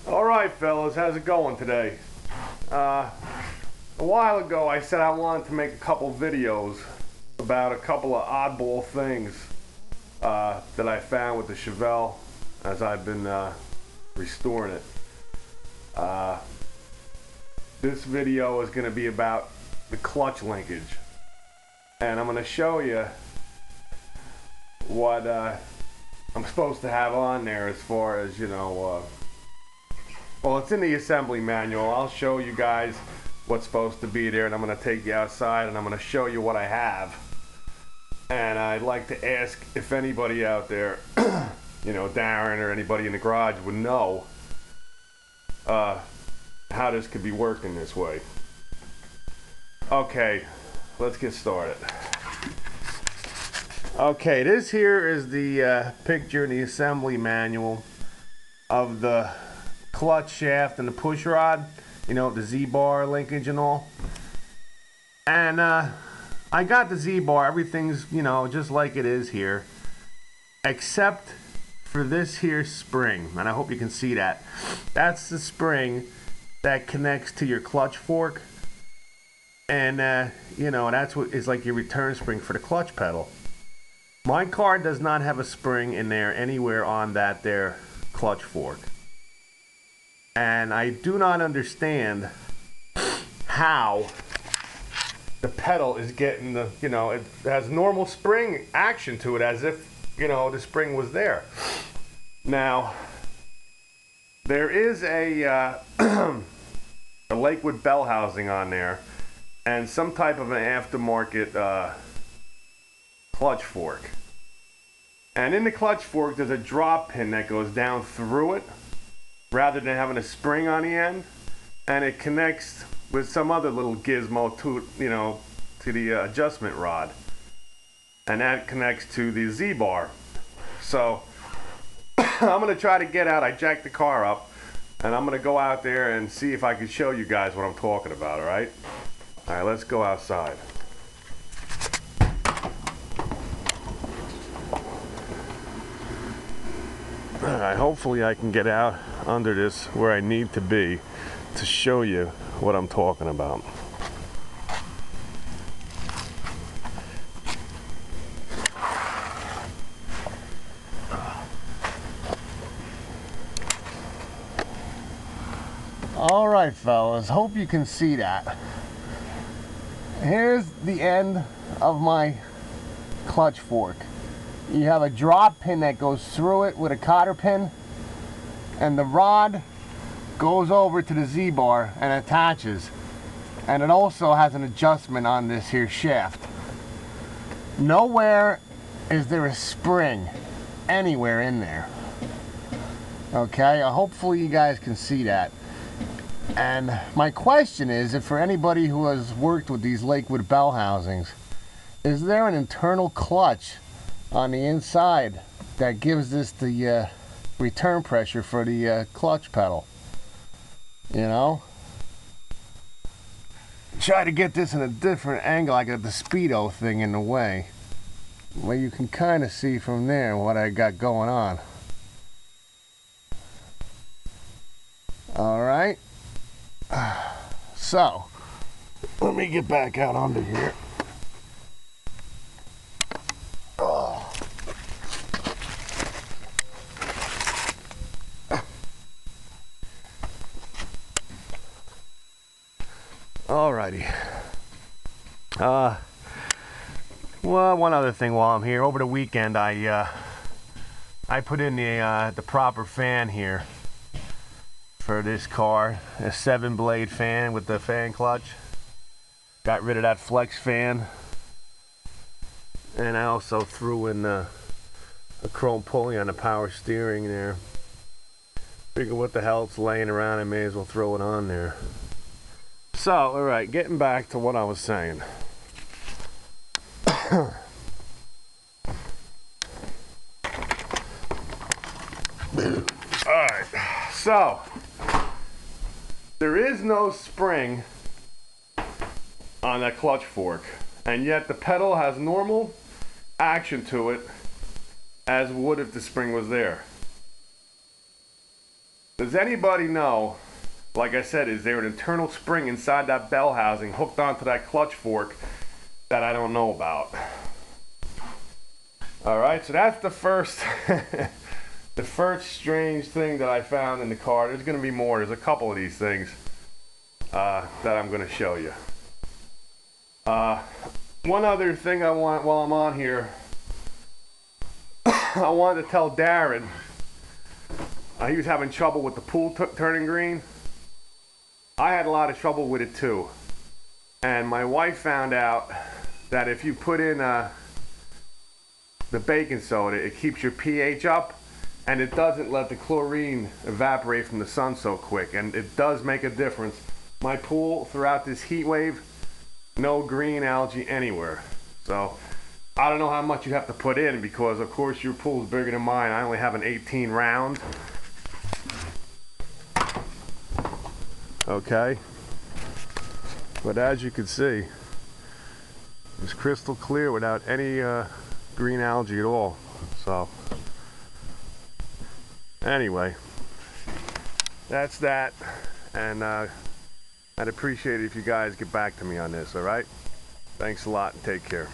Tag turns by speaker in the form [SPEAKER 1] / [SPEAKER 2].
[SPEAKER 1] Alright fellas, how's it going today? A while ago I said I wanted to make a couple videos about a couple of oddball things that I found with the Chevelle as I've been restoring it. This video is going to be about the clutch linkage, and I'm going to show you what I'm supposed to have on there as far as, you know, well, it's in the assembly manual. I'll show you guys what's supposed to be there, and I'm going to take you outside and I'm going to show you what I have. And I'd like to ask if anybody out there, you know, Darren or anybody in the garage would know how this could be working this way. Okay, let's get started. Okay, this here is the picture in the assembly manual of the clutch shaft and the push rod, you know, the Z-bar linkage and all. And I got the Z-bar, everything's, you know, just like it is here, except for this here spring, and I hope you can see that. That's the spring that connects to your clutch fork, and you know, that's what is like your return spring for the clutch pedal. My car does not have a spring in there anywhere on that there clutch fork. And I do not understand how the pedal is getting the, you know, it has normal spring action to it as if, you know, the spring was there. Now, there is a Lakewood bell housing on there and some type of an aftermarket clutch fork. And in the clutch fork, there's a drop pin that goes down through it, rather than having a spring on the end, and it connects with some other little gizmo to, you know, to the adjustment rod, and that connects to the Z-bar. So I'm gonna try to get out. I jacked the car up, and I'm gonna go out there and see if I can show you guys what I'm talking about. All right, let's go outside. Alright, hopefully I can get out under this where I need to be to show you what I'm talking about. Alright fellas, hope you can see that. Here's the end of my clutch fork. You have a drop pin that goes through it with a cotter pin, and the rod goes over to the Z-bar and attaches, and it also has an adjustment on this here shaft. Nowhere is there a spring anywhere in there. Okay, hopefully you guys can see that. And my question is, if for anybody who has worked with these Lakewood bell housings, is there an internal clutch on the inside that gives this the return pressure for the clutch pedal? You know, try to get this in a different angle. I got the speedo thing in the way, well, you can kind of see from there what I got going on. All right, so let me get back out onto here. Alrighty. Well, one other thing while I'm here. Over the weekend, I put in the proper fan here for this car, a 7-blade fan with the fan clutch. Got rid of that flex fan, and I also threw in a chrome pulley on the power steering there. Figure what the hell it's laying around, I may as well throw it on there. So, alright, getting back to what I was saying. Alright, so there is no spring on that clutch fork, and yet the pedal has normal action to it as would if the spring was there. Does anybody know, like I said, is there an internal spring inside that bell housing hooked onto that clutch fork that I don't know about? All right, so that's the first the first strange thing that I found in the car. There's going to be more. There's a couple of these things that I'm going to show you. One other thing I want while I'm on here, I wanted to tell Darren, he was having trouble with the pool turning green. I had a lot of trouble with it too. And my wife found out that if you put in the baking soda, it keeps your pH up, and it doesn't let the chlorine evaporate from the sun so quick, and it does make a difference. My pool, throughout this heat wave, no green algae anywhere. So I don't know how much you have to put in, because of course your pool is bigger than mine. I only have an 18 round. Okay, but as you can see, it's crystal clear without any green algae at all. So anyway, that's that, and I'd appreciate it if you guys get back to me on this. All right, thanks a lot and take care.